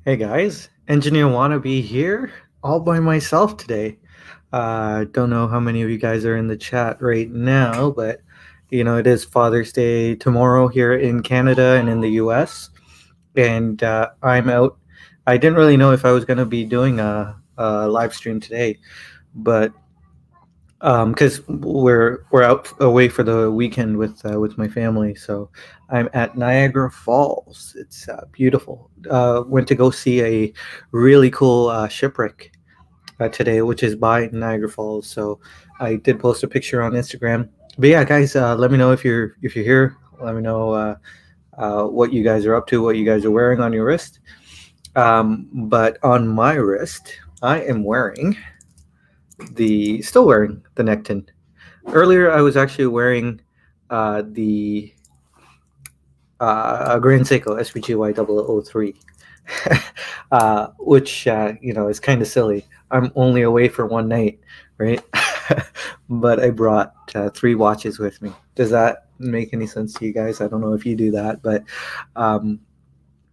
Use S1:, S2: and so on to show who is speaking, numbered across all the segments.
S1: Hey guys, Engineer Wannabe here, all by myself today. Don't know how many of you guys are in the chat right now, but it is Father's Day tomorrow here in Canada and in the US, and I'm out. I didn't really know if I was going to be doing a live stream today, but because we're out away for the weekend with my family, so I'm at Niagara Falls. It's beautiful. Went to go see a really cool shipwreck today, which is by Niagara Falls. So I did post a picture on Instagram. But yeah, guys, let me know if you're here. Let me know what you guys are up to, what you guys are wearing on your wrist. But on my wrist, I am still wearing the Nectin. Earlier, I was actually wearing the Grand Seiko SPGY 003, which is kind of silly. I'm only away for one night, right? But I brought three watches with me. Does that make any sense to you guys? I don't know if you do that, but um,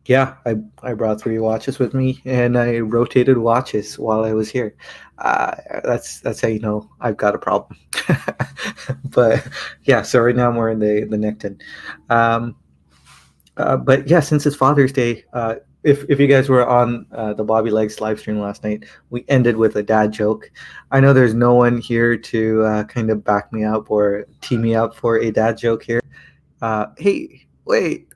S1: yeah, I brought three watches with me, and I rotated watches while I was here. That's how you know I've got a problem. But yeah, so right now I'm wearing the Nectin. Um, but yeah, since it's Father's Day, if you guys were on the Bobby Legs live stream last night, we ended with a dad joke. I know there's no one here to kind of back me up or tee me up for a dad joke here. Hey, wait,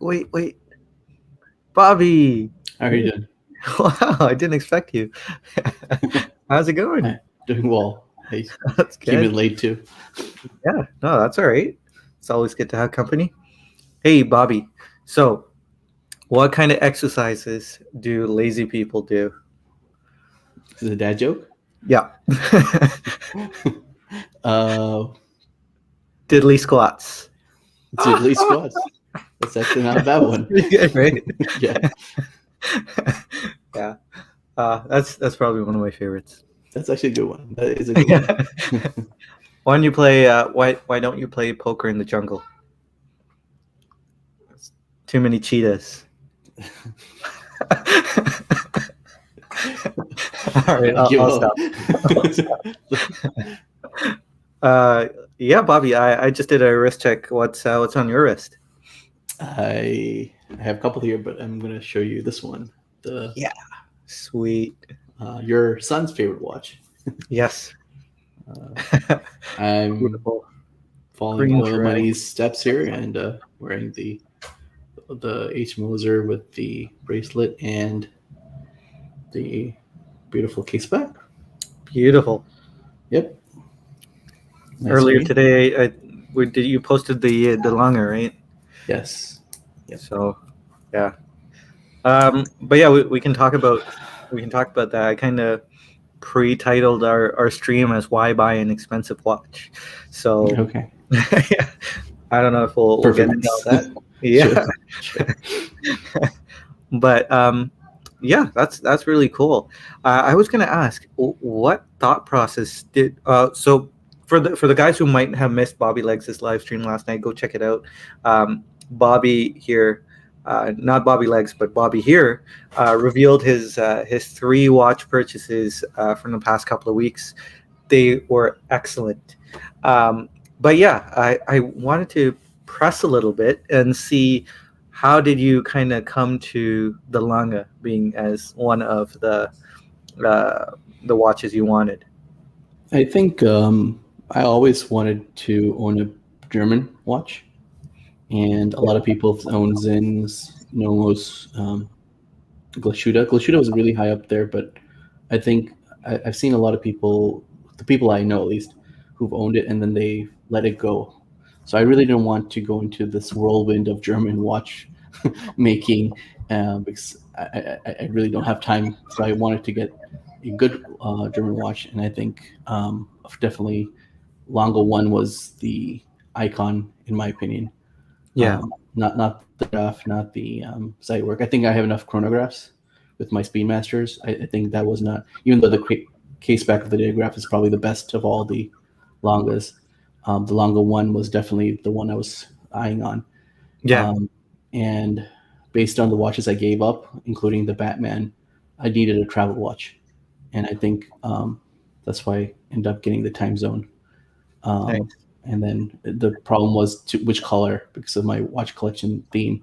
S1: Bobby.
S2: How are you doing?
S1: Wow, I didn't expect you. How's it going?
S2: Hi, doing well. I
S1: That's
S2: came
S1: good.
S2: in late too.
S1: Yeah, no, that's all right. It's always good to have company. Hey, Bobby. So, what kind of exercises do lazy people do?
S2: Is it a dad joke?
S1: Yeah.
S2: uh,
S1: Diddly squats.
S2: diddly squats. That's actually not a bad one.
S1: Pretty good, right?
S2: Yeah,
S1: Yeah. That's probably one of my favorites.
S2: that's actually a good one. That is a good one.
S1: Why don't you play? Why don't you play poker in the jungle? Too many cheetahs. All right,
S2: Give
S1: I'll
S2: up.
S1: stop. Uh, yeah, Bobby, I just did a wrist check. What's on your wrist?
S2: I have a couple here, but I'm gonna show you this one. The
S1: Yeah, sweet.
S2: your son's favorite watch.
S1: Yes.
S2: I'm
S1: Beautiful.
S2: following
S1: Green
S2: Oil
S1: thread.
S2: Money's steps here and wearing the H Moser with the bracelet and the beautiful case back.
S1: Beautiful.
S2: Yep. Nice
S1: Earlier
S2: green.
S1: today, you posted the Langer, right?
S2: Yes. Yep.
S1: So, yeah. But yeah, we can talk about that. I kind of pre-titled our stream as "Why Buy an Expensive Watch." So,
S2: Okay.
S1: I don't know if we'll get into all that. Yeah.
S2: Sure.
S1: But yeah, that's really cool. I was gonna ask, what thought process did so for the guys who might have missed Bobby Legs' live stream last night, go check it out. Bobby here, not Bobby Legs, but Bobby here, revealed his three watch purchases from the past couple of weeks. They were excellent. But yeah, I wanted to press a little bit and see how did you kind of come to the Lange being as one of uh, the watches you wanted?
S2: I think I always wanted to own a German watch, and a lot of people own Zinns, Nomos, Glashütte. Glashütte was really high up there, but I think I've seen a lot of people, the people I know at least, who've owned it and then they let it go. So I really didn't want to go into this whirlwind of German watch making because I really don't have time. So I wanted to get a good German watch, and I think definitely Lange One was the icon in my opinion.
S1: Yeah,
S2: Not the graph, not the site work. I think I have enough chronographs with my Speedmasters. I think that was not, even though the case back of the Datograph is probably the best of all the Langes. The Lange One was definitely the one I was eyeing on.
S1: yeah,
S2: And based on the watches I gave up, including the Batman, I needed a travel watch, and I think that's why I ended up getting the time zone.
S1: Nice.
S2: And then the problem was which color because of my watch collection theme.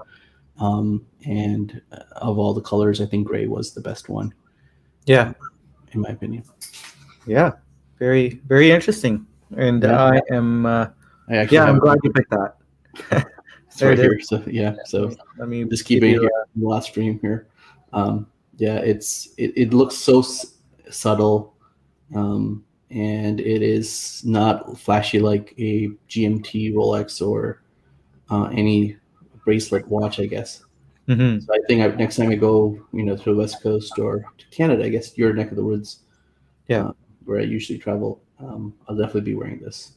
S2: And of all the colors, I think gray was the best one,
S1: Yeah.
S2: in my opinion.
S1: Yeah. Very, very interesting. And
S2: Yeah.
S1: I am,
S2: I actually
S1: yeah,
S2: have
S1: I'm
S2: it
S1: glad you picked that.
S2: it's
S1: There
S2: right
S1: it is.
S2: here. So yeah, so
S1: Let me
S2: just
S1: give
S2: keeping it
S1: you,
S2: here in the last stream here. Yeah, it looks so subtle, and it is not flashy like a GMT, Rolex, or any bracelet watch, I guess.
S1: Mhm.
S2: So I think next time I go, to the West Coast or to Canada, I guess your neck of the woods,
S1: Yeah.
S2: where I usually travel, I'll definitely be wearing this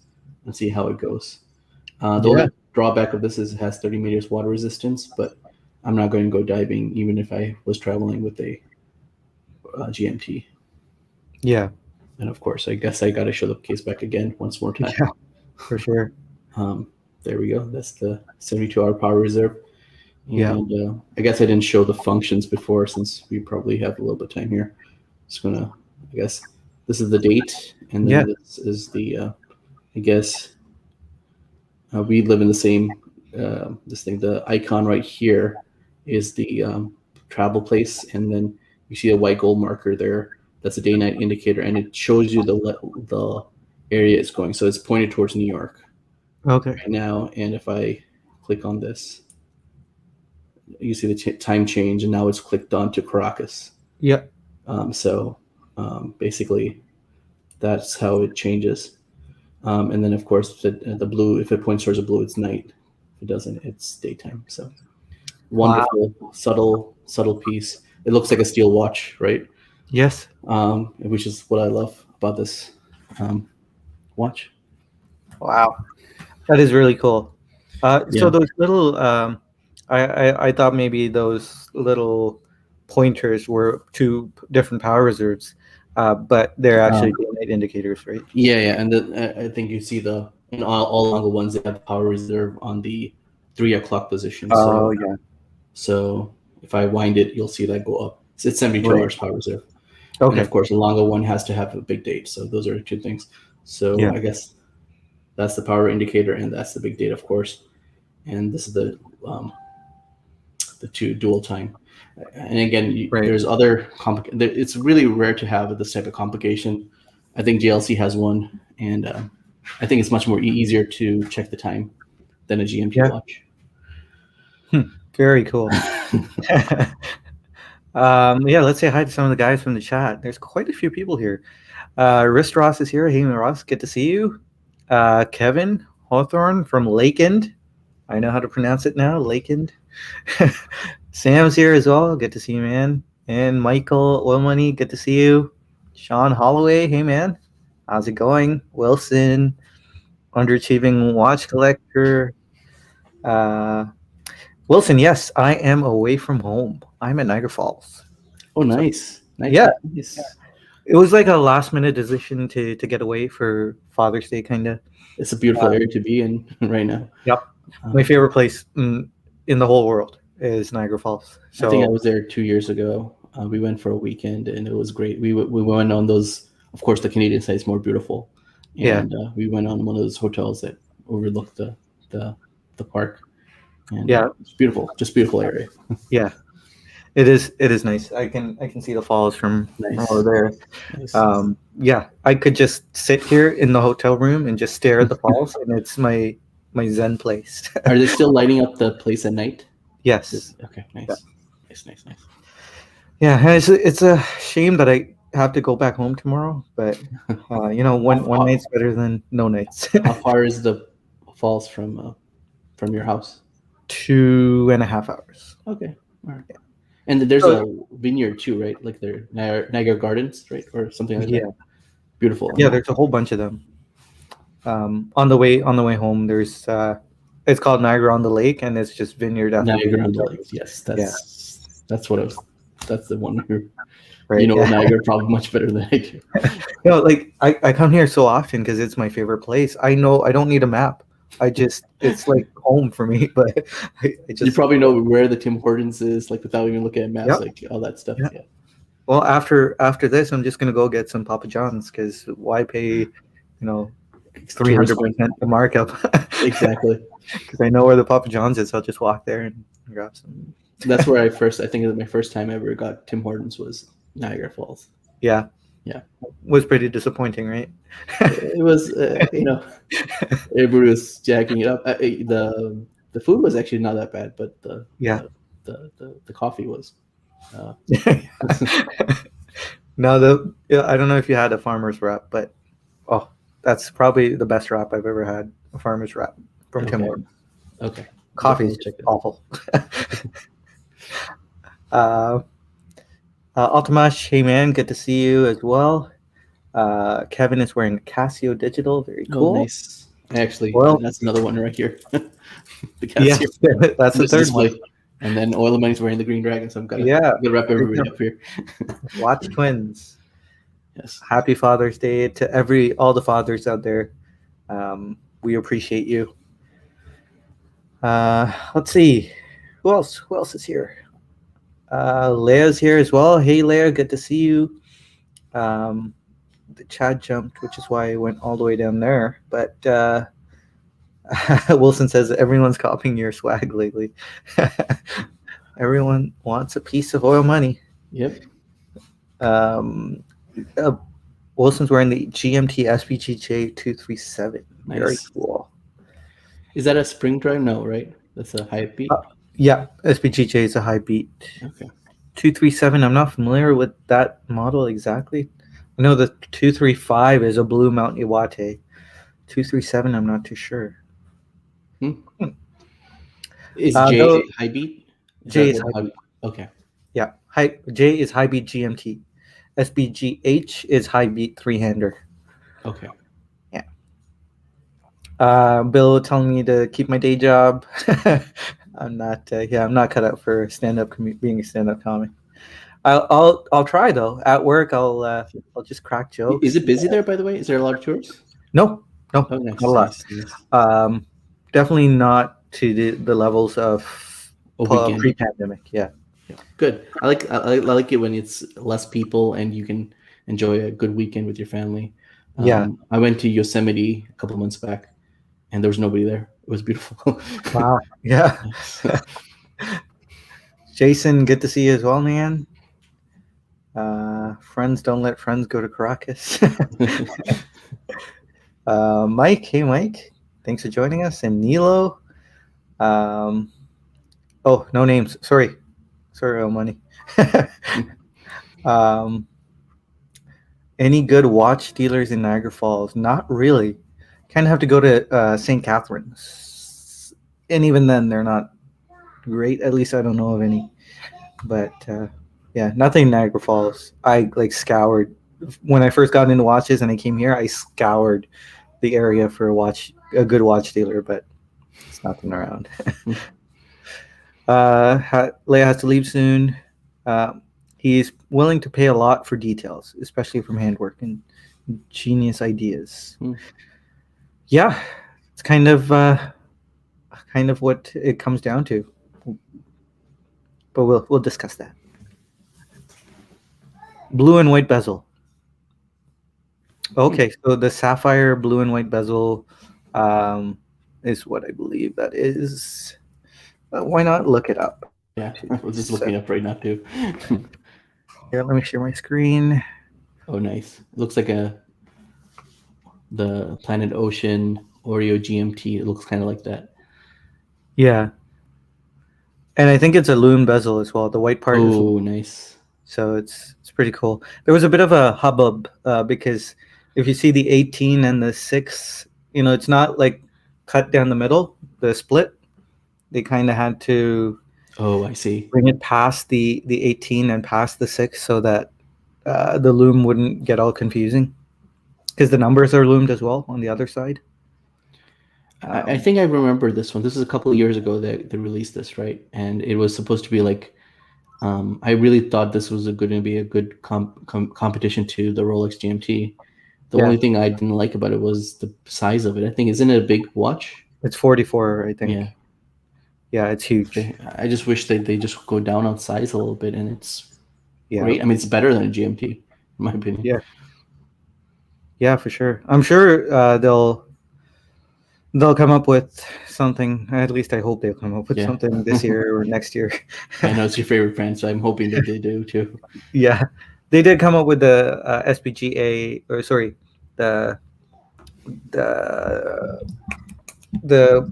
S2: and see how it goes. The
S1: Yeah.
S2: only drawback of this is it has 30 meters water resistance, but I'm not going to go diving even if I was traveling with a GMT.
S1: Yeah.
S2: And of course, I guess I got to show the case back again once more time.
S1: Yeah. For sure.
S2: There we go. That's the 72-hour power reserve.
S1: Yeah.
S2: And I guess I didn't show the functions before since we probably have a little bit of time here. Just gonna, I guess, this is the date, and then
S1: Yeah.
S2: this is the, I guess, we live in the same, this thing. The icon right here is the travel place, and then you see a white gold marker there. That's a day-night indicator, and it shows you the area it's going. So it's pointed towards New York
S1: Okay.
S2: right now, and if I click on this, you see the time change, and now it's clicked on to Caracas.
S1: Yeah.
S2: So basically, that's how it changes. And then, of course, the blue, if it points towards the blue, it's night. If it doesn't, it's daytime. So wonderful, subtle piece. It looks like a steel watch, right?
S1: Yes.
S2: Which is what I love about this watch.
S1: Wow. That is really cool. So
S2: Yeah.
S1: those little, I thought maybe those little pointers were two different power reserves, but they're actually daylight indicators, right?
S2: Yeah, and I think you see in all along the ones that have the power reserve on the 3 o'clock position.
S1: Oh yeah.
S2: So if I wind it, you'll see that go up. So it's 72
S1: Right.
S2: hours power reserve. And
S1: Okay.
S2: of course, the longer one has to have a big date. So those are two things. So
S1: Yeah.
S2: I guess that's the power indicator, and that's the big date, of course. And this is the two dual time. And again,
S1: Right.
S2: there's other it's really rare to have this type of complication. I think JLC has one, and I think it's much more easier to check the time than a GMT
S1: Yeah.
S2: watch.
S1: Very cool. Yeah, let's say hi to some of the guys from the chat. There's quite a few people here. Wrist Ross is here. Hey, Ross, good to see you. Kevin Hawthorne from Lakeend. I know how to pronounce it now, Lakeend. Sam's here as well. Good to see you, man. And Michael Oil Money, good to see you. Sean Holloway, hey, man. How's it going? Wilson, underachieving watch collector. Wilson, yes, I am away from home. I'm at Niagara Falls.
S2: Oh, nice.
S1: Yeah.
S2: Nice.
S1: It was like a last-minute decision to get away for Father's Day, kind of.
S2: It's a beautiful area to be in right now.
S1: Yep. My favorite place in the whole world is Niagara Falls. So
S2: I think I was there 2 years ago. We went for a weekend, and it was great. We went on those. Of course, the Canadian side is more beautiful, and we went on one of those hotels that overlooked the park. And
S1: yeah,
S2: it's beautiful, just beautiful area.
S1: Yeah, it is. It is nice. I can see the falls from over there.
S2: Nice.
S1: Yeah, I could just sit here in the hotel room and just stare at the falls, and it's my zen place.
S2: Are they still lighting up the place at night?
S1: Yes.
S2: Okay. Nice.
S1: Yeah.
S2: Nice.
S1: Yeah, it's a shame that I have to go back home tomorrow, but one night's better than no nights.
S2: How far is the falls from your house?
S1: 2.5 hours.
S2: Okay. All right. And there's a vineyard too, right? Like they're Niagara Gardens, right, or something like that. Beautiful.
S1: Yeah, there's a whole bunch of them. On the way home, there's it's called Niagara on the Lake, and it's just vineyard after
S2: Niagara on the Lake. Yes, that's what I was. That's the one who.
S1: Right,
S2: Niagara probably much better than I do.
S1: Like I come here so often because it's my favorite place. I know I don't need a map. It's like home for me. But I just
S2: you probably know where the Tim Hortons is, like without even looking at maps, like all that stuff. Yeah.
S1: Well, after this, I'm just gonna go get some Papa John's because why pay, 300% the markup?
S2: Exactly.
S1: Because I know where the Papa John's is. I'll just walk there and grab some.
S2: That's where I think my first time I ever got Tim Hortons was Niagara Falls.
S1: Yeah.
S2: Yeah.
S1: Was pretty disappointing, right?
S2: It was, everybody was jacking it up. The food was actually not that bad, but
S1: Yeah.
S2: the coffee was. Uh,
S1: No, I don't know if you had a farmer's wrap, but oh, that's probably the best wrap I've ever had. A farmer's wrap from Tim
S2: Okay.
S1: Hortons.
S2: Okay.
S1: Coffee's
S2: Definitely check it out.
S1: awful. uh, Altamash, hey man, good to see you as well. Kevin is wearing Casio Digital, very
S2: Oh,
S1: cool.
S2: nice. Actually,
S1: Well,
S2: that's another one right here. The
S1: yeah,
S2: Casio.
S1: that's the
S2: This
S1: third
S2: display.
S1: one.
S2: And then Oil of Money's wearing the Green Dragon, so I'm gotta
S1: Yeah,
S2: wrap everybody up here.
S1: watch twins.
S2: Yes.
S1: Happy Father's Day to all the fathers out there. We appreciate you. Let's see, who else? Who else is here? Leia's here as well. Hey, Leia, good to see you. The chat jumped, which is why I went all the way down there. But Wilson says everyone's copying your swag lately. Everyone wants a piece of oil money.
S2: Yep.
S1: Wilson's wearing the GMT SPGJ 237.
S2: Nice.
S1: Very cool.
S2: Is that a spring drive? No, right? That's a high beat.
S1: Yeah, SPGJ is a high beat.
S2: Okay.
S1: 237. I'm not familiar with that model exactly. I know the 235 is a Blue Mount Iwate. 237, I'm not too sure.
S2: Is J high beat?
S1: J is high beat.
S2: Okay.
S1: Yeah, J is high beat GMT. SBGH is high beat three-hander.
S2: Okay.
S1: Yeah. Bill telling me to keep my day job. I'm not. I'm not cut out for being a stand-up comic. I'll try though. At work, I'll just crack jokes.
S2: Is it busy there, by the way? Is there a lot of tours?
S1: No,
S2: Oh, nice,
S1: not a lot.
S2: nice.
S1: Definitely not to the levels of pre-pandemic. Yeah.
S2: Good. I like it when it's less people and you can enjoy a good weekend with your family.
S1: Yeah.
S2: I went to Yosemite a couple months back, and there was nobody there. It was beautiful.
S1: Wow. Yeah. Jason, good to see you as well, man. Friends don't let friends go to Caracas. Mike, hey Mike, thanks for joining us. And Nilo. Oh, no names. Sorry, oil money. Any good watch dealers in Niagara Falls? Not really. Kind of have to go to St. Catharines, and even then, they're not great. At least I don't know of any. But yeah, nothing Niagara Falls. I scoured when I first got into watches, and I came here. I scoured the area for a good watch dealer, but it's nothing around. Leia has to leave soon. He's willing to pay a lot for details, especially from handwork and genius ideas. Yeah, it's kind of what it comes down to. But we'll discuss that. Blue and white bezel. Okay, so the sapphire blue and white bezel is what I believe that is. Why not look it up?
S2: Yeah, I was just looking up right now too.
S1: Here, let me share my screen.
S2: Oh, nice. It looks like the Planet Ocean Oreo GMT. It looks kind of like that.
S1: Yeah. And I think it's a loom bezel as well. The white part is.
S2: Oh, nice.
S1: So it's pretty cool. There was a bit of a hubbub because if you see the 18 and the 6, it's not like cut down the middle, the split. They kind of had to.
S2: Oh, I see.
S1: Bring it past the 18 and past the 6 so that the loom wouldn't get all confusing because the numbers are loomed as well on the other side.
S2: I think I remember this one. This is a couple of years ago that they released this, right? And it was supposed to be like, I really thought this was going to be a good competition to the Rolex GMT. The only thing I didn't like about it was the size of it. I think, isn't it a big watch?
S1: It's 44, I think.
S2: Yeah.
S1: Yeah, it's huge.
S2: I just wish they just go down on size a little bit, and it's great. I mean, it's better than a GMT, in my opinion.
S1: Yeah. Yeah, for sure. I'm sure they'll come up with something. At least I hope they'll come up with
S2: Yeah.
S1: something this year or next year.
S2: I know it's your favorite brand, so I'm hoping that they do too.
S1: Yeah, they did come up with the SPGA, or sorry, the the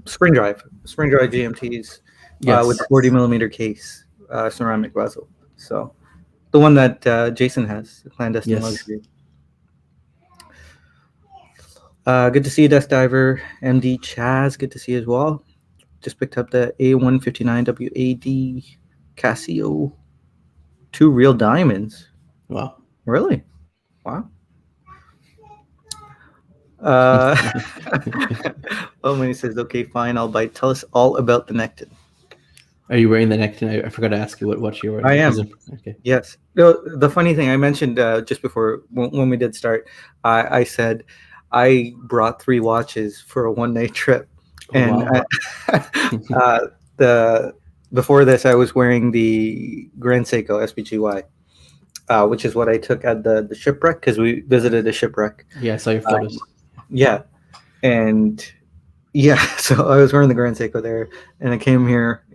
S1: Spring Drive GMTs
S2: Yes.
S1: with the 40 millimeter case, ceramic bezel. So the one that Jason has, the clandestine
S2: Yes.
S1: luxury. Good to see you, Desk Diver. MD Chaz, good to see you as well. Just picked up the A159 WAD Casio. 2 real diamonds.
S2: Wow.
S1: Really? Wow. Uh, oh, when he says, okay, fine, I'll buy. Tell us all about the Necton.
S2: Are you wearing the Necton? I forgot to ask you what watch you're wearing.
S1: I am.
S2: Okay.
S1: Yes. The funny thing I mentioned just before when we did start, I said I brought 3 watches for a one-night trip, and
S2: Wow.
S1: before this I was wearing the Grand Seiko SPGY, which is what I took at the shipwreck because we visited a shipwreck.
S2: Yeah, I saw your photos.
S1: Yeah, and yeah, so I was wearing the Grand Seiko there, and I came here,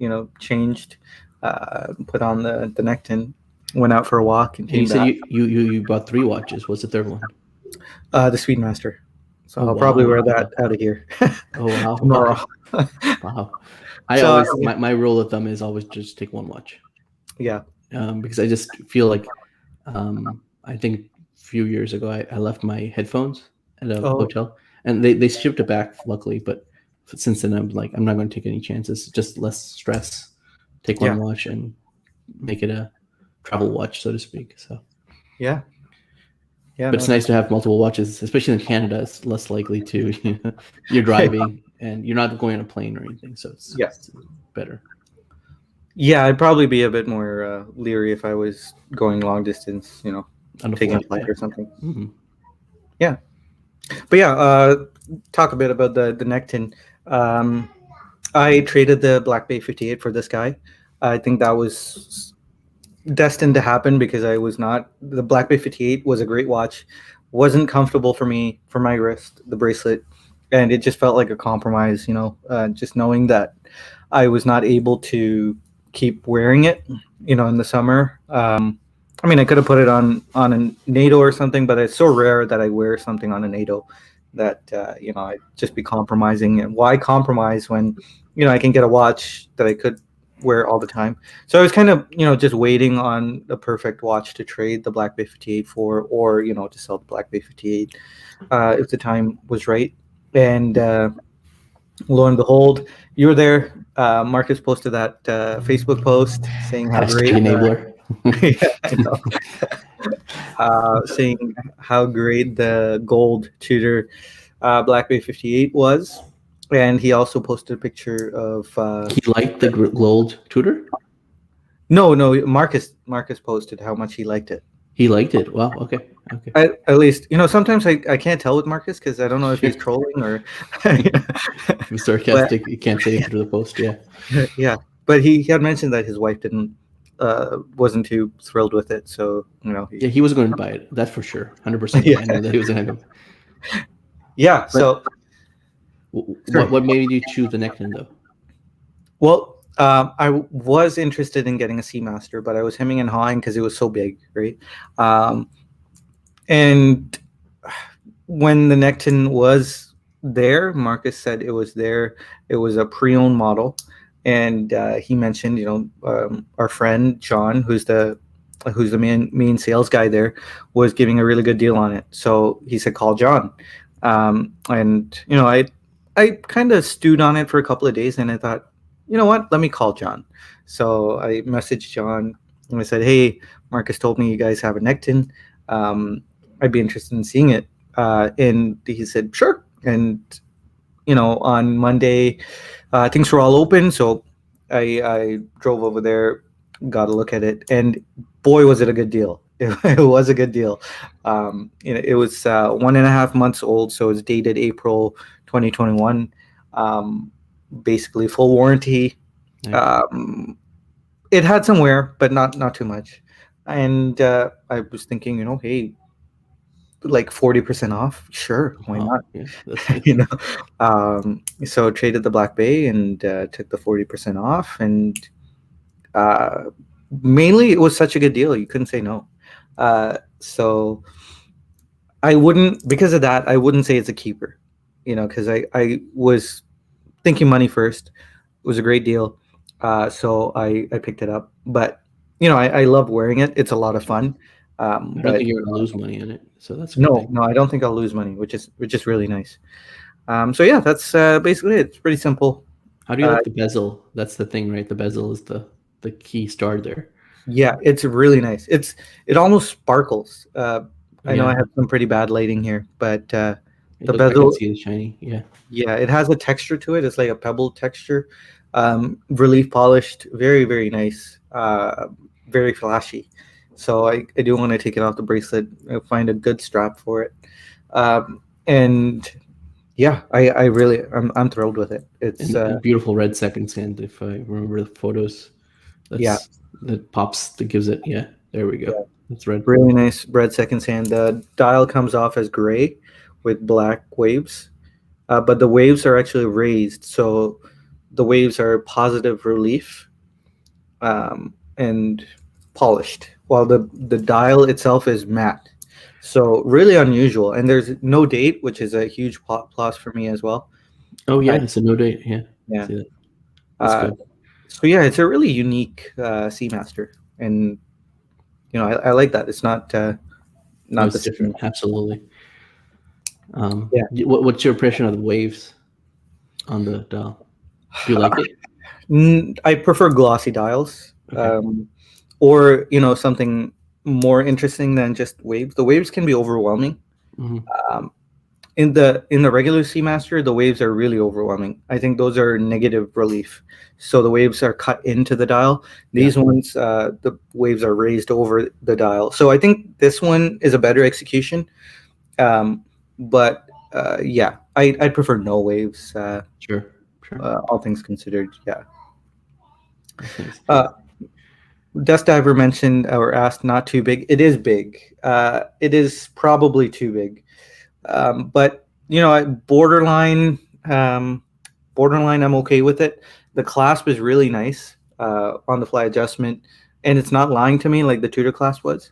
S1: changed, put on the Necton, went out for a walk, and
S2: And you
S1: came
S2: said
S1: back.
S2: you bought 3 watches. What's the third one?
S1: The Speedmaster. So
S2: Oh,
S1: I'll probably
S2: wow.
S1: wear that out of here
S2: Oh, wow.
S1: tomorrow.
S2: Wow. I
S1: So,
S2: always
S1: yeah.
S2: my rule of thumb is always just take one watch.
S1: Yeah.
S2: Because I just feel like I think a few years ago I left my headphones at a
S1: Oh.
S2: hotel, and they shipped it back, luckily. But since then, I'm like, I'm not going to take any chances. Just less stress. Take one
S1: Yeah.
S2: watch and make it a travel watch, so to speak. So,
S1: Yeah. Yeah.
S2: but it's nice to have multiple watches, especially in Canada. It's less likely to you're driving and you're not going on a plane or anything, so it's better.
S1: Yeah, I'd probably be a bit more leery if I was going long distance,
S2: On a
S1: taking a
S2: flight,
S1: flight
S2: yeah.
S1: or something.
S2: Mhm.
S1: Yeah. But yeah, talk a bit about the Necton. I traded the Black Bay 58 for this guy. I think that was destined to happen because the Black Bay 58 was a great watch, wasn't comfortable for me, for my wrist, the bracelet, and it just felt like a compromise, just knowing that I was not able to keep wearing it, in the summer. I mean, I could have put it on a NATO or something, but it's so rare that I wear something on a NATO that I'd just be compromising. And why compromise when I can get a watch that I could wear all the time? So I was kind of just waiting on the perfect watch to trade the Black Bay 58 for, or to sell the Black Bay 58 if the time was right. And lo and behold, you were there. Marcus posted that Facebook post saying how great.
S2: Enabler.
S1: Yeah, I know. Saying how great the gold Tudor Black Bay 58 was, and he also posted a picture of.
S2: He liked the gold Tudor.
S1: No, Marcus posted how much he liked it.
S2: He liked it. Wow. Okay.
S1: At least sometimes I can't tell with Marcus because I don't know if he's trolling or.
S2: If he's sarcastic, you can't say it through the post. Yeah.
S1: Yeah, but he had mentioned that his wife wasn't too thrilled with it, so
S2: he was going to buy it. That's for sure, 100%.
S1: Yeah.
S2: I know that he was going to.
S1: Yeah. So,
S2: what made you choose the Necton though?
S1: Well, I was interested in getting a Seamaster, but I was hemming and hawing because it was so big, right? And when the Necton was there, Marcus said it was there. It was a pre-owned model. And he mentioned, our friend John, who's the main sales guy there, was giving a really good deal on it. So he said, call John. And I kind of stewed on it for a couple of days, and I thought, you know what? Let me call John. So I messaged John and I said, hey, Marcus told me you guys have a Necton. I'd be interested in seeing it. And he said, sure. And on Monday, things were all open, so I drove over there, got a look at it, and boy, was it a good deal. It was a good deal. It was 1.5 months old, so it's dated April 2021. Basically, full warranty.
S2: Nice.
S1: It had some wear, but not too much. And I was thinking, hey, like 40% off, sure, why
S2: Oh,
S1: not?
S2: yeah, that's nice.
S1: So traded the Black Bay and took the 40% off, and uh, mainly it was such a good deal you couldn't say no. So I wouldn't, because of that, I wouldn't say it's a keeper, because I was thinking money first. It was a great deal. So I picked it up. But, I love wearing it. It's a lot of fun.
S2: I don't
S1: But
S2: think you're gonna lose money on it, so that's a good
S1: no,
S2: thing.
S1: no, I don't think I'll lose money, which is really nice. So yeah, that's basically it. It's pretty simple.
S2: How do you
S1: Uh,
S2: like the bezel? That's the thing, right? The bezel is the key star there.
S1: yeah, it's really nice. It almost sparkles. I know I
S2: Yeah,
S1: have some pretty bad lighting here, but
S2: it
S1: the
S2: look. I can
S1: bezel,
S2: see the shiny. Yeah,
S1: yeah, it has a texture to it. It's like a pebble texture, relief polished, very very nice, very flashy. So I do want to take it off the bracelet. Find a good strap for it, and yeah, I'm thrilled with it. It's
S2: and a beautiful red second sand. If I remember the photos,
S1: yeah,
S2: that pops. That gives it. Yeah, there we go.
S1: yeah,
S2: That's red.
S1: really nice red second hand. The dial comes off as gray with black waves, but the waves are actually raised, so the waves are positive relief, and polished, while the dial itself is matte. So really unusual, and there's no date, which is a huge plus for me as well.
S2: Oh
S1: I
S2: yeah, it's a no date. Yeah,
S1: Yeah.
S2: see that. That's
S1: Uh,
S2: good.
S1: so yeah, it's a really unique Seamaster, and I like that. It's
S2: No,
S1: not the
S2: it's
S1: same.
S2: different. Absolutely.
S1: Yeah.
S2: What's your impression of the waves on the dial? Do you like it?
S1: I prefer glossy dials,
S2: Okay.
S1: or something more interesting than just waves. The waves can be overwhelming.
S2: Hmm.
S1: Um, in the regular Seamaster, the waves are really overwhelming. I think those are negative relief, so the waves are cut into the dial.
S2: Yeah.
S1: These ones, the waves are raised over the dial. So I think this one is a better execution. But yeah, I prefer no waves.
S2: Sure. Sure.
S1: All things considered, yeah.
S2: That's nice.
S1: Uh, Dust Diver mentioned or asked not too big. It is big. It is probably too big. But borderline, borderline, I'm okay with it. The clasp is really nice, on the fly adjustment, and it's not lying to me like the Tudor clasp was.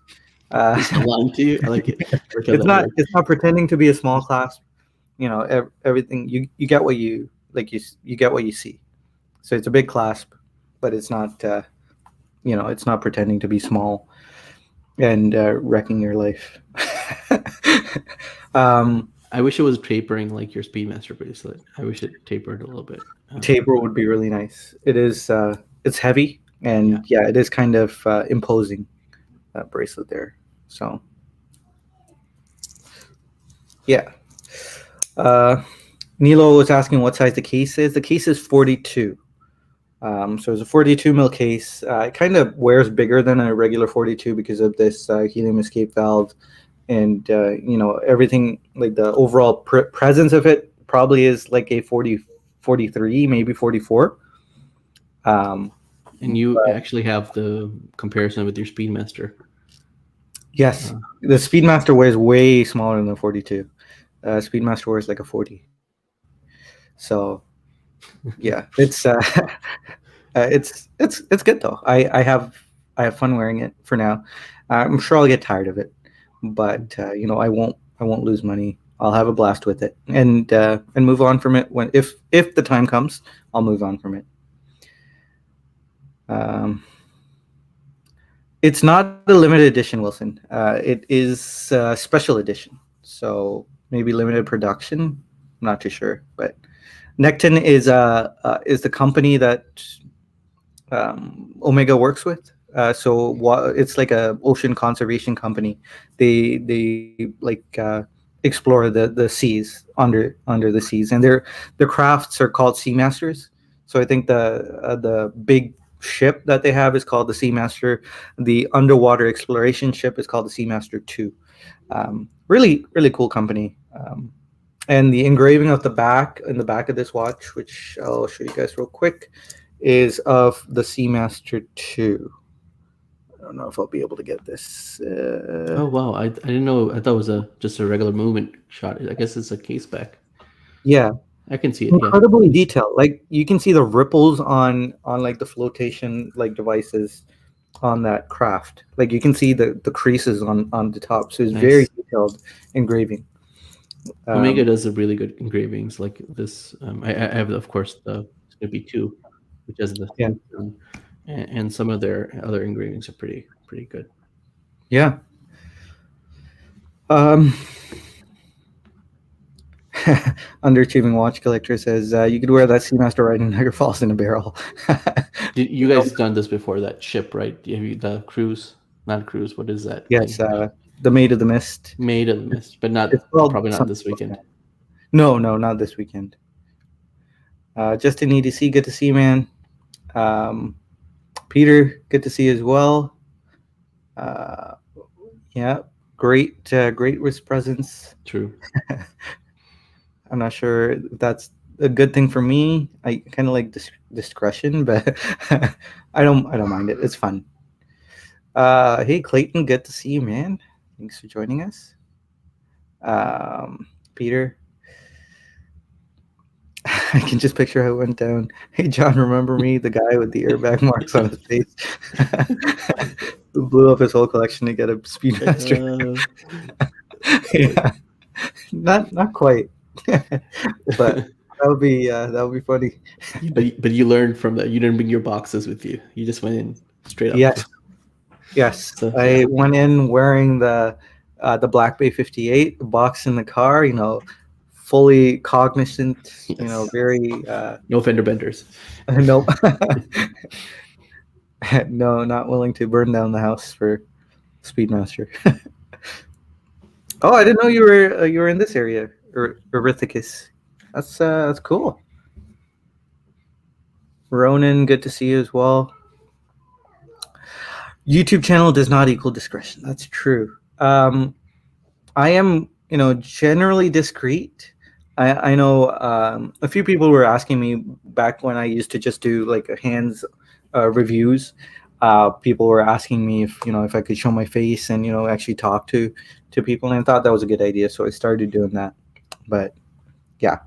S1: Uh,
S2: It's not lying to you. I like it. I like how
S1: it's
S2: that
S1: not
S2: works.
S1: it's not pretending to be a small clasp. Everything you get what you like. You get what you see. So it's a big clasp, but it's not. It's not pretending to be small and wrecking your life. um,
S2: I wish it was tapering like your Speedmaster bracelet. I wish it tapered a little bit.
S1: Taper would be really nice. It is. It's heavy,
S2: Yeah.
S1: and yeah, it is kind of imposing, that bracelet there. So yeah. Uh, Nilo was asking what size the case is. The case is 42. So it's a 42 mil case. It kind of wears bigger than a regular 42 because of this helium escape valve, and everything, like the overall presence of it probably is like a 40, 43, maybe 44. Um,
S2: And you
S1: but
S2: actually have the comparison with your Speedmaster.
S1: yes,
S2: Uh,
S1: the Speedmaster wears way smaller than the 42. Speedmaster wears like a 40. So yeah, it's good though. I have fun wearing it for now. I'm sure I'll get tired of it, but I won't lose money. I'll have a blast with it, and move on from it when if the time comes. I'll move on from it. Um, it's not a limited edition, Wilson. It is a special edition, so maybe limited production. I'm not too sure, but Necton is the company that Omega works with. So it's like a ocean conservation company. They like explore the seas, under the seas, and their crafts are called Seamasters. So I think the big ship that they have is called the Seamaster. The underwater exploration ship is called the Seamaster 2. Really really cool company. And the engraving of the back in the back of this watch, which I'll show you guys real quick, is of the Seamaster 2. don't know if I'll be able to get this.
S2: Oh wow, I didn't know. I thought it was just a regular movement shot. I guess it's a case back.
S1: Yeah,
S2: I can see it. Yeah.
S1: incredibly detailed. Like you can see the ripples on like the flotation like devices on that craft. Like you can see the creases on the top. So it's very
S2: Nice.
S1: detailed engraving.
S2: Omega does a really good engravings like this. I have, of course, the Snoopy 2, which has the
S1: Yeah,
S2: theme tune, and some of their other engravings are pretty good.
S1: yeah. Um, Underachieving watch collector says you could wear that Seamaster right in Niagara Falls in a barrel.
S2: You guys done this before, that ship, right? Have you, the cruise, not cruise. What is that
S1: Yes,
S2: thing?
S1: the Maid of the Mist.
S2: Made of the Mist, but
S1: It's
S2: not
S1: called
S2: probably not
S1: something
S2: this
S1: like
S2: weekend.
S1: that. No, no, not this weekend. Justin EDC, good to see you, man. Peter, good to see you as well. Yeah, great wrist presence.
S2: True.
S1: I'm not sure if that's a good thing for me. I kind of like discretion, but I don't mind it. It's fun. Hey Clayton, good to see you, man. Thanks for joining us. Peter, I can just picture how it went down. Hey John, remember me, the guy with the airbag marks on his face, who blew up his whole collection to get a Speedmaster. Yeah, not quite, but that would be funny.
S2: But you learned from that. You didn't bring your boxes with you. You just went in straight up.
S1: Yes, yes.
S2: So yeah.
S1: I went in wearing the Black Bay 58 box in the car. Fully cognizant.
S2: Yes.
S1: Very
S2: No fender benders.
S1: nope. No, not willing to burn down the house for Speedmaster. Oh, I didn't know you were in this area, Erithicus. That's cool. Ronan, good to see you as well. YouTube channel does not equal discretion. That's true. I am, generally discreet. I know a few people were asking me back when I used to just do like hands reviews. People were asking me if I could show my face and actually talk to people, and I thought that was a good idea, so I started doing that. But yeah,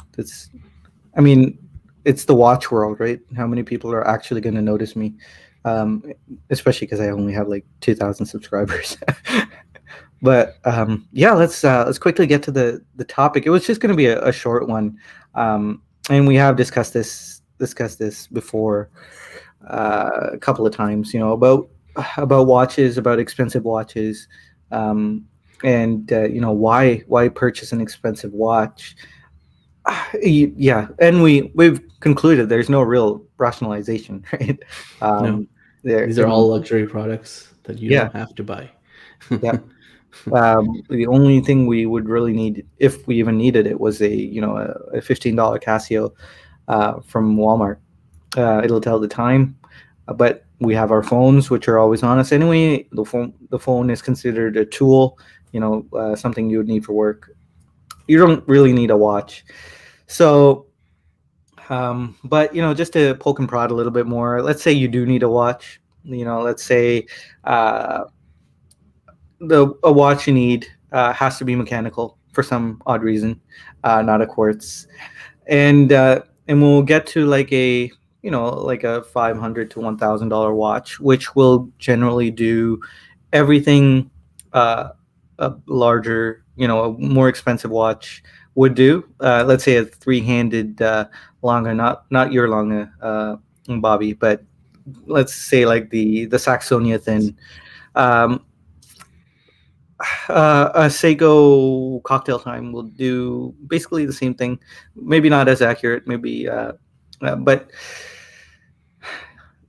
S1: I mean, it's the watch world, right? How many people are actually going to notice me? Especially because I only have like 2,000 subscribers. But yeah, let's quickly get to the topic. It was just going to be a short one, and we have discussed this before a couple of times. About watches, about expensive watches, and why purchase an expensive watch. Yeah, and we've concluded there's no real rationalization, right?
S2: No. These are all luxury products that you don't have to buy.
S1: Yeah. The only thing we would really need, if we even needed it, was a $15 Casio from Walmart. It'll tell the time, but we have our phones, which are always on us anyway. The phone is considered a tool, something you would need for work. You don't really need a watch. So, but just to poke and prod a little bit more, let's say you do need a watch. Let's say a watch you need has to be mechanical for some odd reason, not a quartz, and we'll get to like a $500 to $1,000 watch, which will generally do everything a larger, a more expensive watch would do. Let's say a three-handed Lange, not your Lange, Bobby, but let's say like the Saxonia thin. A Seiko Cocktail Time will do basically the same thing. Maybe not as accurate, maybe, but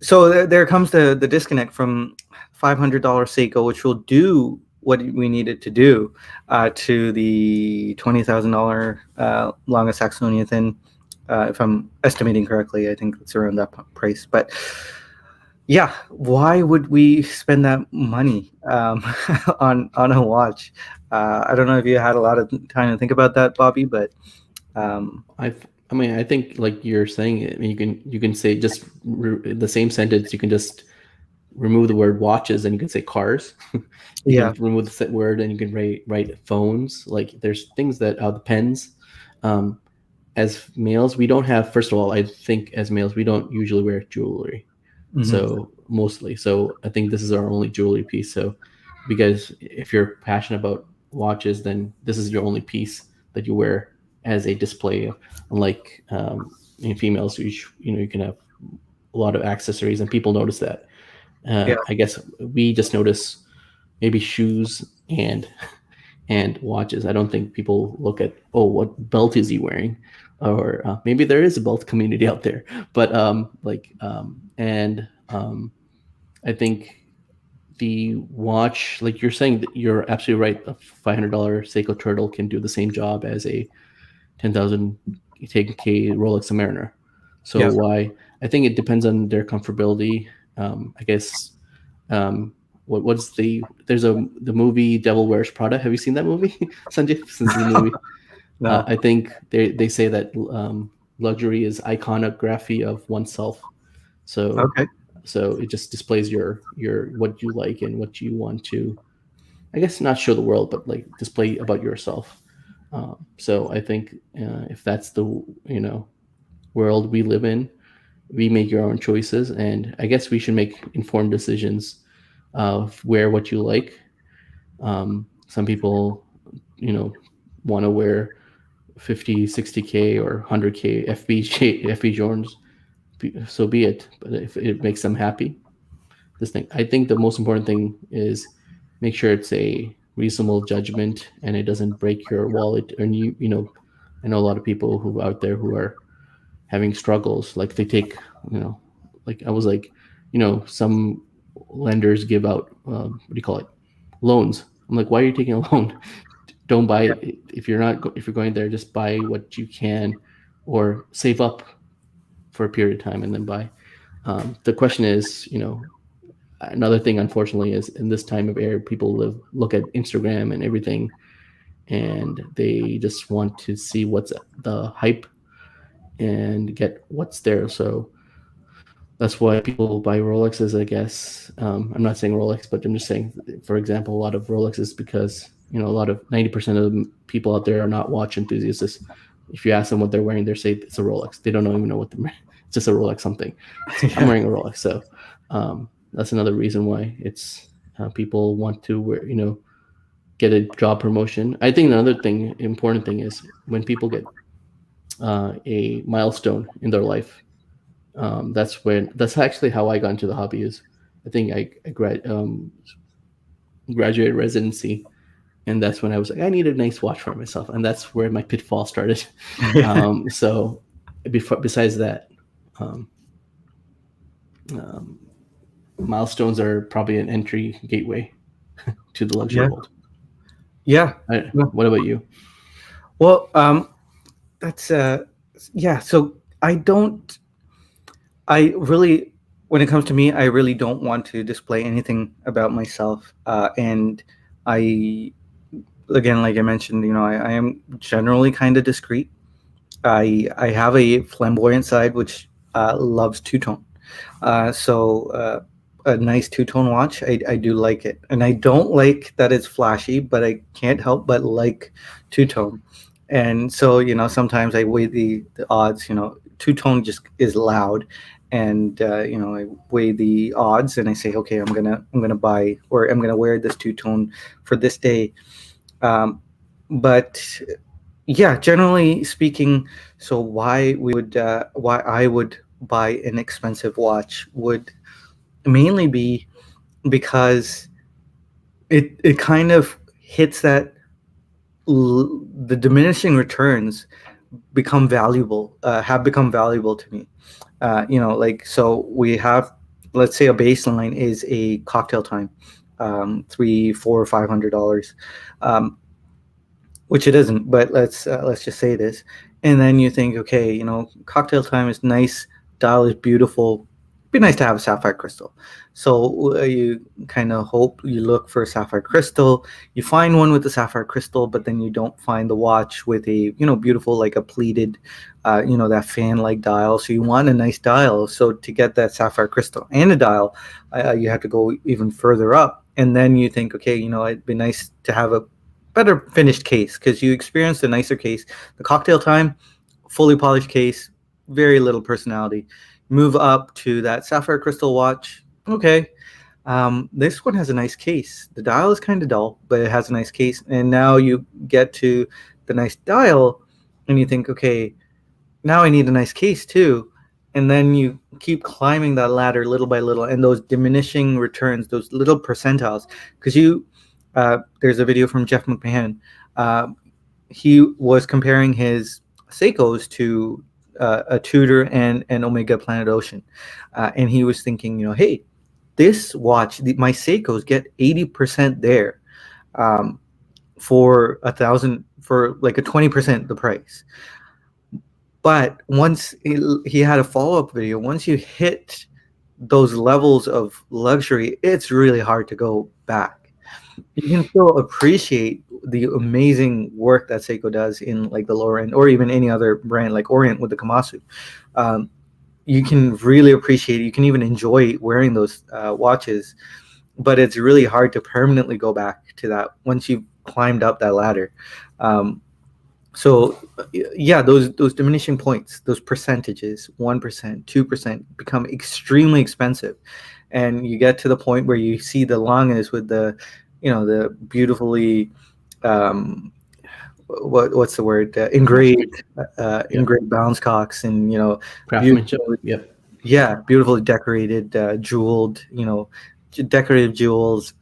S1: so there comes the disconnect from $500 Seiko, which will do what we need it to do, to the $20,000 Lange Saxonia thin. If I'm estimating correctly, I think it's around that price. But yeah, why would we spend that money on a watch? I don't know if you had a lot of time to think about that, Bobby, but
S2: I think like you're saying, you can say just the same sentence. You can just remove the word watches and you can say cars. You
S1: Yeah.
S2: can remove the word and you can write phones. Like there's things that the pens. Um, as males, we don't have. First of all, I think as males, we don't usually wear jewelry.
S1: Mhm.
S2: So mostly, so I think this is our only jewelry piece. So, because if you're passionate about watches, then this is your only piece that you wear as a display. Unlike in females, you can have a lot of accessories, and people notice that.
S1: Yeah.
S2: I guess we just notice maybe shoes and watches. I don't think people look at, oh, what belt is he wearing, or maybe there is a belt community out there. But I think the watch, like you're saying, you're absolutely right. A $500 Seiko Turtle can do the same job as a 10,000 10K Rolex Submariner. So
S1: Yeah.
S2: why? I think it depends on their comfortability. I guess what's there's the movie Devil Wears Prada. Have you seen that movie, Sanjay? Since the movie,
S1: No.
S2: I think they say that luxury is iconography of oneself. So
S1: Okay.
S2: so it just displays your what you like and what you want to, I guess, not show the world, but like display about yourself. So I think if that's the world we live in, we make your own choices, and I guess we should make informed decisions of wear what you like. Some people, want to wear 50, 60K or 100K FB Jordans. So be it. But if it makes them happy, this thing. I think the most important thing is make sure it's a reasonable judgment and it doesn't break your wallet. And I know a lot of people who out there who are having struggles. Like they take, like I was like, some lenders give out what do you call it, loans. I'm like, why are you taking a loan? Don't buy if you're not if you're going there. Just buy what you can, or save up for a period of time and then buy. The question is, another thing, unfortunately, is in this time of air, people look at Instagram and everything, and they just want to see what's the hype and get what's there. So that's why people buy Rolexes, I guess. I'm not saying Rolex, but I'm just saying, for example, a lot of Rolexes because a lot of 90% of the people out there are not watch enthusiasts. If you ask them what they're wearing, they say it's a Rolex. They don't even know what they're wearing. It's just a Rolex something. I'm wearing a Rolex, so that's another reason why it's people want to wear, get a job promotion. I think another important thing is when people get a milestone in their life. That's actually how I got into the hobby. Is I think graduated residency, and that's when I was like, I need a nice watch for myself, and that's where my pitfall started. So besides that, um, um, milestones are probably an entry gateway to the luxury
S1: Yeah.
S2: world.
S1: Yeah. Yeah.
S2: What about you?
S1: Well, that's yeah. So I don't. I really, when it comes to me, I really don't want to display anything about myself. And I, again, like I mentioned, I am generally kind of discreet. I have a flamboyant side which loves two tone. So a nice two tone watch, I do like it, and I don't like that it's flashy, but I can't help but like two tone. And so sometimes I weigh the odds. Two tone just is loud, and I weigh the odds, and I say, okay, I'm gonna buy, or I'm gonna wear this two tone for this day. But yeah, generally speaking, so why I would buy an expensive watch would mainly be because it kind of hits that the diminishing returns have become valuable to me. Like, so we have, let's say a baseline is a cocktail time, three, four, $500, which it isn't, but let's just say this. And then you think, okay, cocktail time is nice, dial is beautiful, be nice to have a sapphire crystal. So you kind of hope, you look for a sapphire crystal, you find one with the sapphire crystal, but then you don't find the watch with a, beautiful, like a pleated, that fan like dial. So you want a nice dial. So to get that sapphire crystal and a dial, you have to go even further up. And then you think, okay, it'd be nice to have a better finished case, because you experienced a nicer case. The Cocktail Time, fully polished case, very little personality. Move up to that sapphire crystal watch. Okay, this one has a nice case. The dial is kind of dull, but it has a nice case. And now you get to the nice dial, and you think, okay, now I need a nice case too. And then you keep climbing that ladder little by little, and those diminishing returns, those little percentiles. Because there's a video from Jeff McMahon. He was comparing his Seikos to a Tudor and an Omega Planet Ocean, and he was thinking, hey, this watch, my Seikos get 80% there, for like a 20% the price. But once he had a follow-up video, once you hit those levels of luxury, it's really hard to go back. You can still appreciate the amazing work that Seiko does in like the lower end, or even any other brand like Orient with the Komatsu. You can really appreciate it. You can even enjoy wearing those watches, but it's really hard to permanently go back to that once you've climbed up that ladder. So yeah, those diminishing points, those percentages, 1%, 2%, become extremely expensive. And you get to the point where you see the Langes with the beautifully, what's the word, engraved bounce cocks, and
S2: Craftsmanship. Yep.
S1: Yeah, beautifully decorated, jeweled, decorative jewels,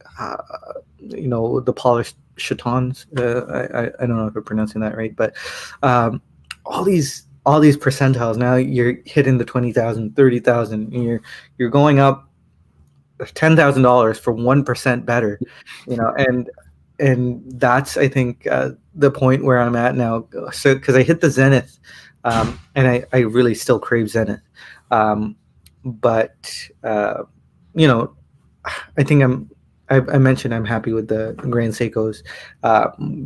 S1: the polished chatons. I don't know if I'm pronouncing that right, but all these percentiles. Now you're hitting the 20,000, 30,000, and you're going up $10,000 for 1% better, and that's, I think, the point where I'm at now. So because I hit the zenith, and I really still crave zenith, but I think I mentioned I'm happy with the Grand Seikos.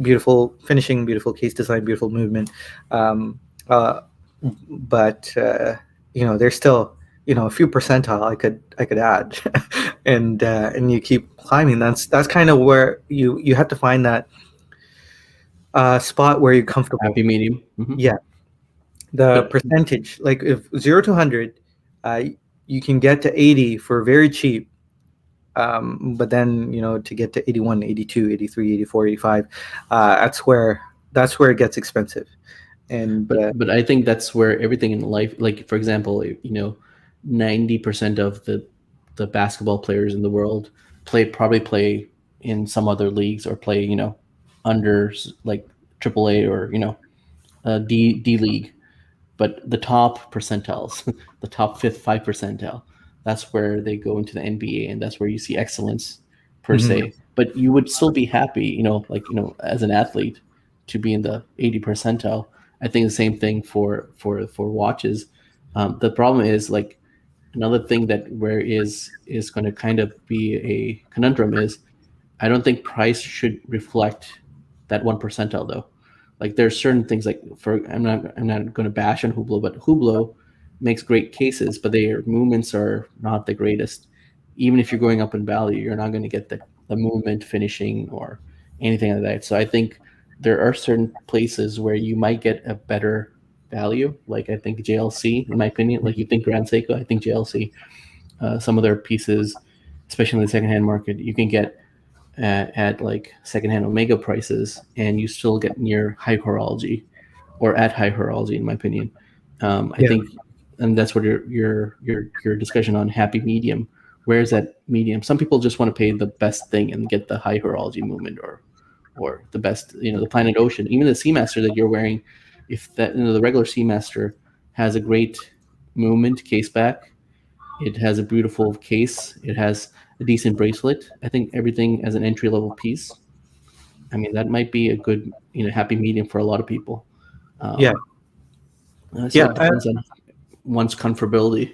S1: Beautiful finishing, beautiful case design, beautiful movement, but there's still a few percentile I could add, and you keep climbing. That's kind of where you have to find that spot where you're comfortable.
S2: Happy medium.
S1: Mm-hmm. Yeah, the percentage, like if 0 to 100, you can get to 80 for very cheap. But then to get to 81, 82, 83, 84, 85, that's where it gets expensive. And
S2: but I think that's where everything in life, like for example, 90% of the basketball players in the world probably play in some other leagues, or play under like AAA or D League. But the top percentiles, the top 5 percentile, that's where they go into the NBA, and that's where you see excellence per se. But you would still be happy, as an athlete, to be in the 80 percentile. I think the same thing for watches. The problem is, like, another thing that is going to kind of be a conundrum is, I don't think price should reflect that 1 percentile though. Like, there's certain things, like, I'm not going to bash on Hublot, but Hublot makes great cases, but their movements are not the greatest. Even if you're going up in value, you're not going to get the movement finishing or anything like that. So I think there are certain places where you might get a better value. Like, I think JLC, in my opinion, like you think Grand Seiko, I think JLC, some of their pieces, especially in the secondhand market, you can get at like secondhand Omega prices, and you still get near high horology, or at high horology, in my opinion. I think, and that's what your discussion on happy medium. Where is that medium? Some people just want to pay the best thing and get the high horology movement, or the best, the Planet Ocean, even the Seamaster that you're wearing. If that, the regular Seamaster has a great movement case back, it has a beautiful case, it has a decent bracelet. I think everything as an entry level piece. I mean, that might be a good, happy medium for a lot of people. So it depends on one's comfortability.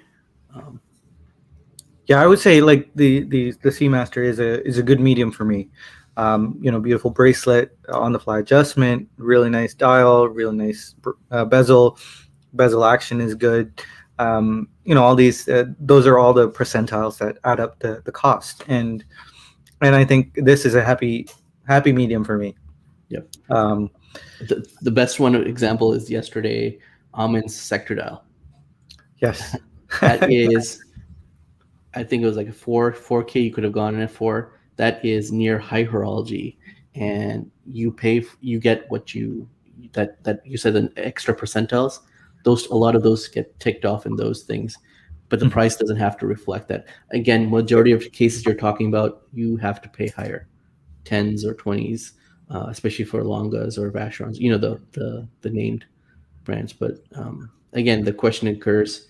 S1: Yeah, I would say like the Seamaster is a good medium for me. Beautiful bracelet, on the fly adjustment, really nice dial, really nice bezel. Bezel action is good. All these those are all the percentiles that add up the cost, and I think this is a happy medium for me.
S2: Yep.
S1: Um,
S2: The best one example is yesterday, Amon's sector dial.
S1: yes.
S2: That is, I think it was like a 4K you could have gone in it for. That is near high horology, and you get what you that you said an extra percentiles. A lot of those get ticked off in those things, but the
S1: Mhm.
S2: price doesn't have to reflect that. Again, majority of cases you're talking about, you have to pay higher, tens or twenties, especially for Longas or Vacherons. The named brands, but again, the question occurs: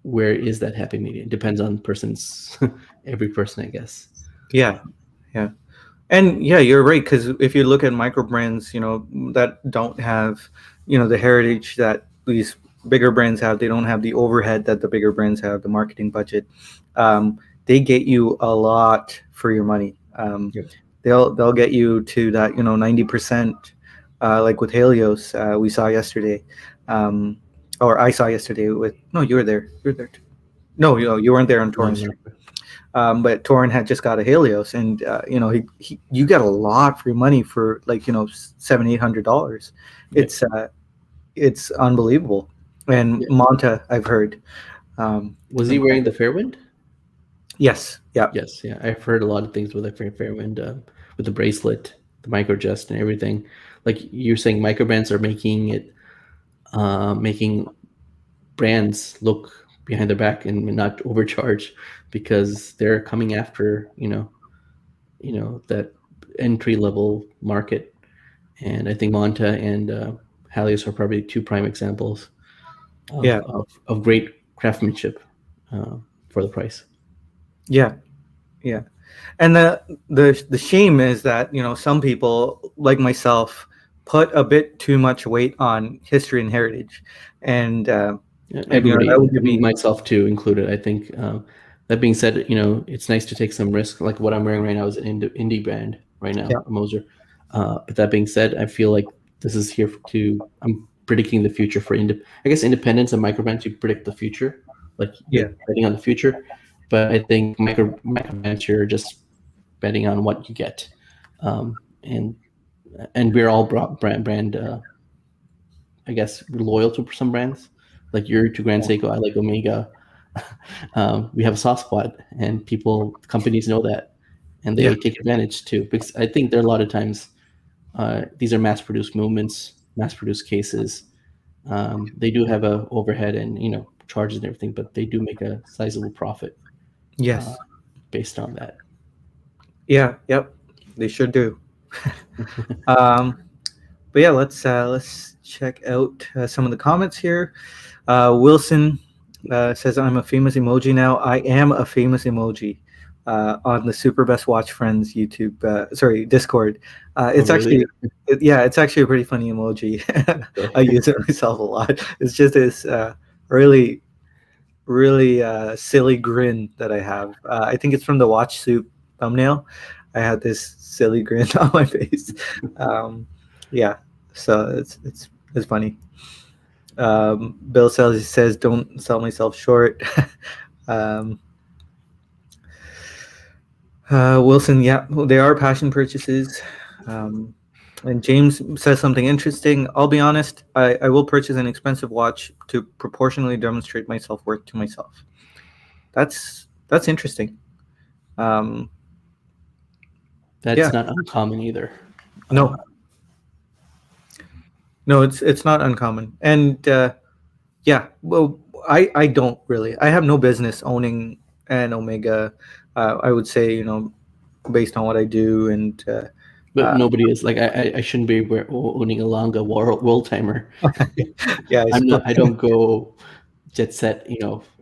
S2: where is that happy medium? Depends on person's every person, I guess.
S1: Yeah, yeah. And yeah, you're right, because if you look at micro brands, that don't have, the heritage that these bigger brands have, they don't have the overhead that the bigger brands have, the marketing budget. They get you a lot for your money.
S2: Yep.
S1: They'll get you to that 90%, like with Helios, we saw yesterday, um, or I saw yesterday with no, you were there, too. No, you weren't there on
S2: No,
S1: Torrance
S2: no.
S1: Street. But Torin had just got a Helios, and you get a lot for your money for like $700-800.
S2: Yeah.
S1: It's unbelievable. And
S2: Yeah.
S1: Monta, I've heard.
S2: Was he wearing the Fairwind?
S1: Yes, yeah,
S2: Yes, yeah. I've heard a lot of things with the Fairwind, with the bracelet, the micro adjust, and everything. Like you're saying, micro brands are making brands look behind their back and not overcharge because they're coming after that entry level market. And I think Monta and Halios are probably two prime examples
S1: yeah,
S2: of great craftsmanship for the price.
S1: yeah, yeah. And the shame is that some people like myself put a bit too much weight on history and heritage, and
S2: Yeah,
S1: that
S2: everybody,
S1: would give me.
S2: myself too included. I think. That being said, it's nice to take some risk. Like what I'm wearing right now is an indie brand right now,
S1: Yeah,
S2: a Moser. But that being said, I feel like this is here to. I'm predicting the future for I guess independence and micro brands. You predict the future, like
S1: yeah,
S2: you're betting on the future. But I think micro brands, you're just betting on what you get, and we're all brand. I guess loyal to some brands. Like you're to Grand Seiko, I like Omega. We have a soft spot, and companies know that, and
S1: yeah,
S2: they take advantage too. Because I think there are a lot of times these are mass-produced movements, mass-produced cases. They do have a overhead and charges and everything, but they do make a sizable profit uh,
S1: yes,
S2: based on that.
S1: yeah, yep. They should do. Um, but yeah, let's check out some of the comments here. Wilson says, "I'm a famous emoji now. I am a famous emoji on the Super Best Watch Friends YouTube. Sorry, Discord.
S2: Oh,
S1: It's
S2: really?
S1: actually, it's actually a pretty funny emoji. I use it myself a lot. It's just this really, really silly grin that I have. I think it's from the Watch Soup thumbnail. I had this silly grin on my face. Yeah, so it's funny. Bill says, "Don't sell myself short." um, Wilson, yeah, they are passion purchases. Um, and James says something interesting. I'll be honest, I will purchase an expensive watch to proportionally demonstrate my self worth to myself. That's interesting. Um,
S2: That's
S1: yeah,
S2: not uncommon either.
S1: no, no, it's not uncommon, and yeah, well, I don't really. I have no business owning an Omega. I would say, based on what I do, and
S2: But
S1: uh,
S2: nobody is like I shouldn't be owning a Longa world timer.
S1: yeah, I
S2: I'm not.
S1: suppose.
S2: I don't go jet set,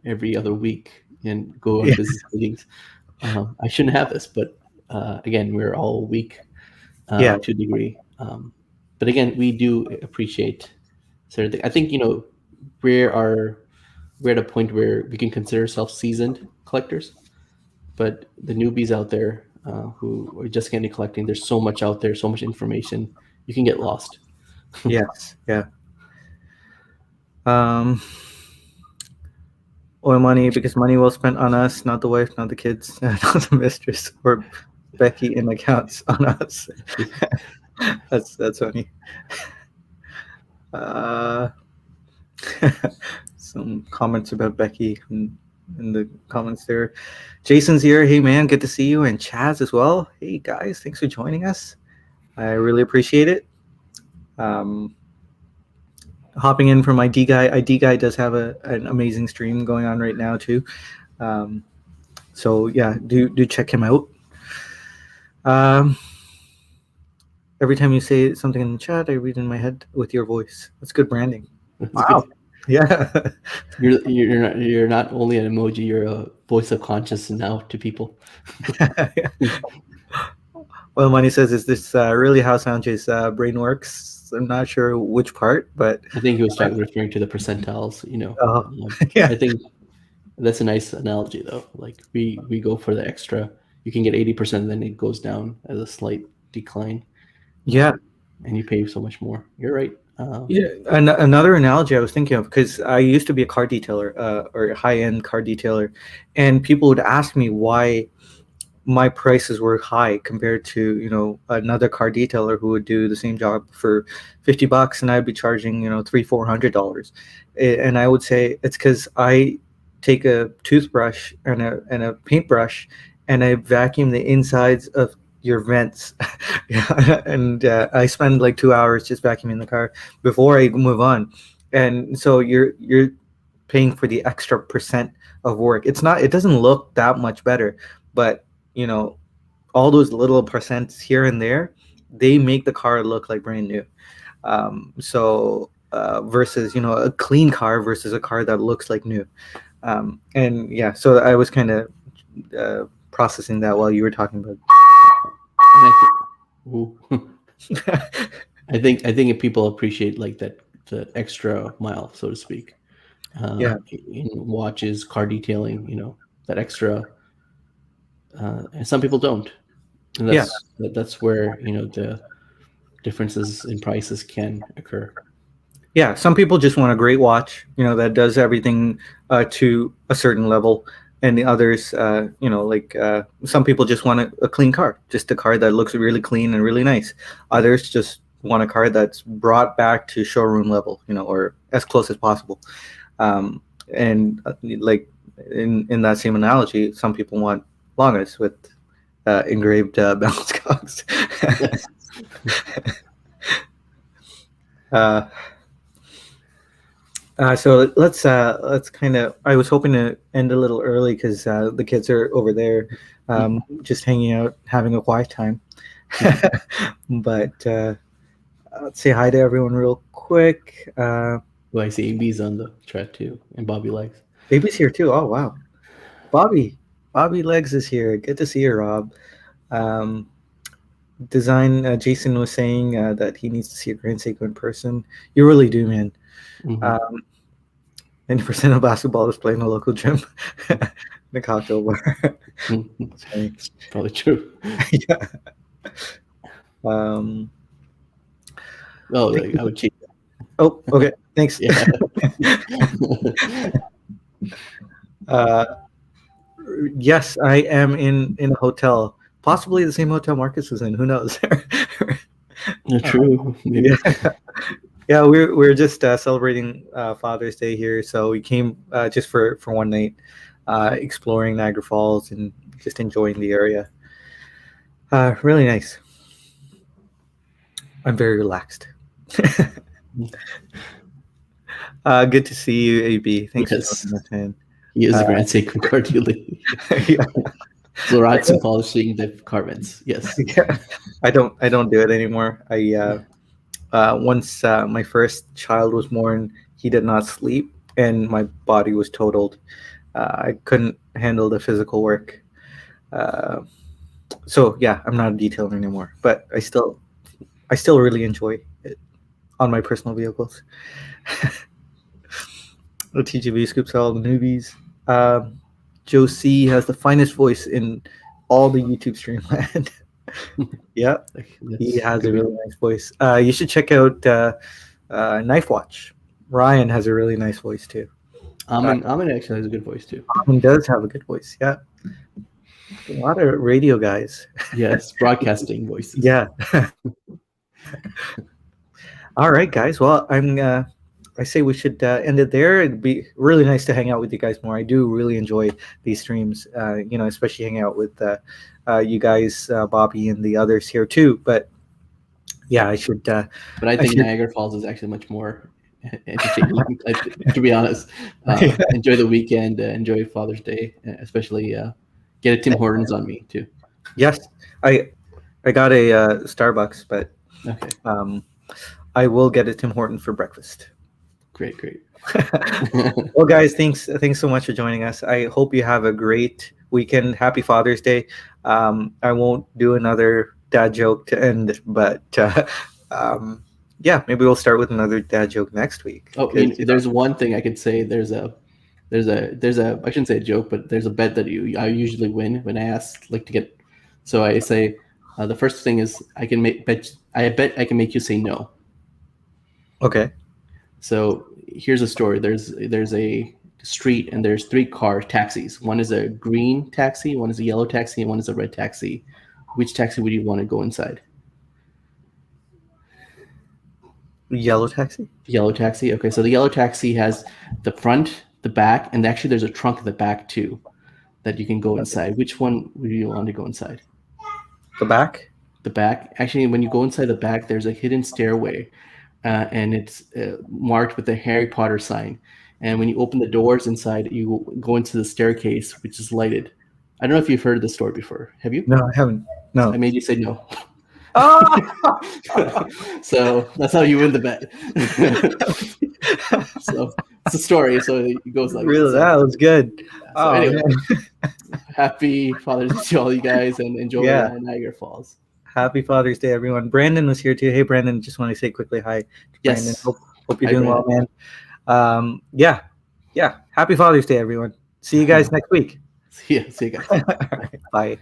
S2: every other week and go on
S1: Yeah,
S2: business meetings. I shouldn't have this, but again, we're all weak
S1: yeah,
S2: to a degree. But again, we do appreciate certain things. I think we are we're at a point where we can consider ourselves seasoned collectors. but the newbies out there who are just getting collecting, there's so much out there, so much information, you can get lost.
S1: Yes, yeah. Oil money, because money well spent on us, not the wife, not the kids, not the mistress, or Becky in accounts on us. That's funny. Some comments about Becky in the comments there. Jason's here. Hey man, good to see you, and Chaz as well. Hey guys, thanks for joining us. I really appreciate it. Hopping in from ID Guy. ID Guy does have an amazing stream going on right now too. So yeah, do check him out. Every time you say something in the chat, I read in my head with your voice. That's good branding. Wow. Yeah.
S2: You're not only an emoji, you're a voice of conscience now to people.
S1: Well, Money says, is this really how Sanjay's brain works? I'm not sure which part, but
S2: I think he was referring to the percentiles,
S1: yeah.
S2: I think that's a nice analogy though. Like we go for the extra. You can get 80%, then it goes down as a slight decline.
S1: Yeah.
S2: And you pay so much more. You're right.
S1: Yeah, another analogy I was thinking of, because I used to be a car detailer or a high-end car detailer, and people would ask me why my prices were high compared to another car detailer who would do the same job for $50, and I'd be charging $300-400, and I would say it's because I take a toothbrush and a paintbrush and I vacuum the insides of your vents. And I spend like 2 hours just vacuuming the car before I move on, and so you're paying for the extra percent of work. It doesn't look that much better, but all those little percents here and there, they make the car look like brand new. Versus a clean car versus a car that looks like new. And yeah, so I was kind of processing that while you were talking about.
S2: I think if people appreciate like that, the extra mile, so to speak, in watches, car detailing, that extra, and some people don't, and that's where the differences in prices can occur.
S1: Yeah, some people just want a great watch, that does everything to a certain level, and the others, some people just want a clean car, just a car that looks really clean and really nice. Others just want a car that's brought back to showroom level, or as close as possible. And like in that same analogy, some people want Longas with engraved balance cogs. So let's kind of. I was hoping to end a little early because the kids are over there, just hanging out, having a quiet time. But let's say hi to everyone real quick.
S2: Well, I see AB's on the chat too, and Bobby Legs.
S1: Baby's here too. Oh wow, Bobby Legs is here. Good to see you, Rob. Jason was saying that he needs to see a Grand Seiko in person. You really do, man. 90% of basketball is playing in a local gym, the cocktail bar.
S2: It's probably true.
S1: Yeah.
S2: I would cheat.
S1: Oh, okay. Thanks.
S2: Yeah.
S1: Yes, I am in a hotel, possibly the same hotel Marcus was in. Who knows?
S2: True.
S1: Yeah, we're just celebrating Father's Day here, so we came just for one night, exploring Niagara Falls and just enjoying the area. Really nice. I'm very relaxed. Good to see you, AB. Thanks for joining us, man.
S2: He is a Grand Seiko car dealer.
S1: Yeah.
S2: Florats and polishing the carbons. Yes.
S1: Yeah. I don't do it anymore. Once my first child was born, he did not sleep, and my body was totaled. I couldn't handle the physical work. So yeah, I'm not a detailer anymore, but I still really enjoy it on my personal vehicles. The TGV scoops all the newbies. Joe C has the finest voice in all the YouTube stream land. Yeah, he
S2: That's
S1: has a
S2: good.
S1: really nice voice. You should check out Knife Watch. Ryan has a really nice voice too.
S2: Amin actually has a good voice too.
S1: He does have a good voice. Yeah, a lot of radio guys.
S2: Yes, broadcasting voices.
S1: Yeah. All right, guys. Well, I say we should end it there. It'd be really nice to hang out with you guys more. I do really enjoy these streams. Especially hanging out with you guys, Bobby, and the others here too. But yeah, I should.
S2: But I think Niagara Falls is actually much more entertaining. To be honest, enjoy the weekend. Enjoy Father's Day, especially get a Tim Hortons on me too.
S1: Yes, I got a Starbucks, but
S2: Okay,
S1: I will get a Tim Horton for breakfast.
S2: great.
S1: Well, guys, thanks so much for joining us. I hope you have a great weekend. Happy Father's Day. I won't do another dad joke to end, but yeah, maybe we'll start with another dad joke next week.
S2: Oh, there's one thing I could say. There's a I shouldn't say a joke, but there's a bet that I usually win when I ask to get. So I say the first thing is I bet I can make you say no.
S1: Okay.
S2: So here's a story. There's a street and there's 3 taxis. One is a green taxi, one is a yellow taxi, and one is a red taxi. Which taxi would you want to go inside?
S1: Yellow taxi.
S2: Yellow taxi. Okay, so the yellow taxi has the front, the back, and actually there's a trunk at the back too that you can go inside. Which one would you want to go inside?
S1: The back.
S2: The back. Actually, when you go inside the back, there's a hidden stairway, and it's marked with a Harry Potter sign. And when you open the doors inside, you go into the staircase, which is lighted. I don't know if you've heard of this story before. Have you?
S1: No, I haven't. No.
S2: I made you say no.
S1: Oh!
S2: So that's how you win the bet. So it's a story. So it goes like
S1: Really, that was good.
S2: So anyway,
S1: man.
S2: happy Father's Day to all you guys, and enjoy Niagara Falls.
S1: Happy Father's Day, everyone. Brandon was here too. Hey, Brandon, just want to say quickly hi to
S2: Yes.
S1: Brandon. Hope you're doing well, man. Yeah. Happy Father's Day, everyone. See you guys next week.
S2: See you guys.
S1: All right, bye.